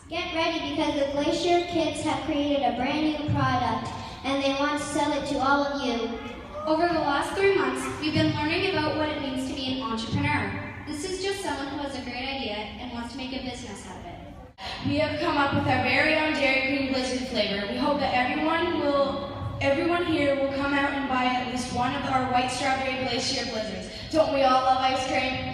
Get ready because the Glacier kids have created a brand new product and they want to sell it to all of you. Over the last 3 months, we've been learning about what it means to be an entrepreneur. This is just someone who has a great idea and wants to make a business out of it. We have come up with our very own Dairy Queen Blizzard flavor. We hope that everyone here will come out and buy at least one of our White Strawberry Glacier Blizzards. Don't we all love ice cream?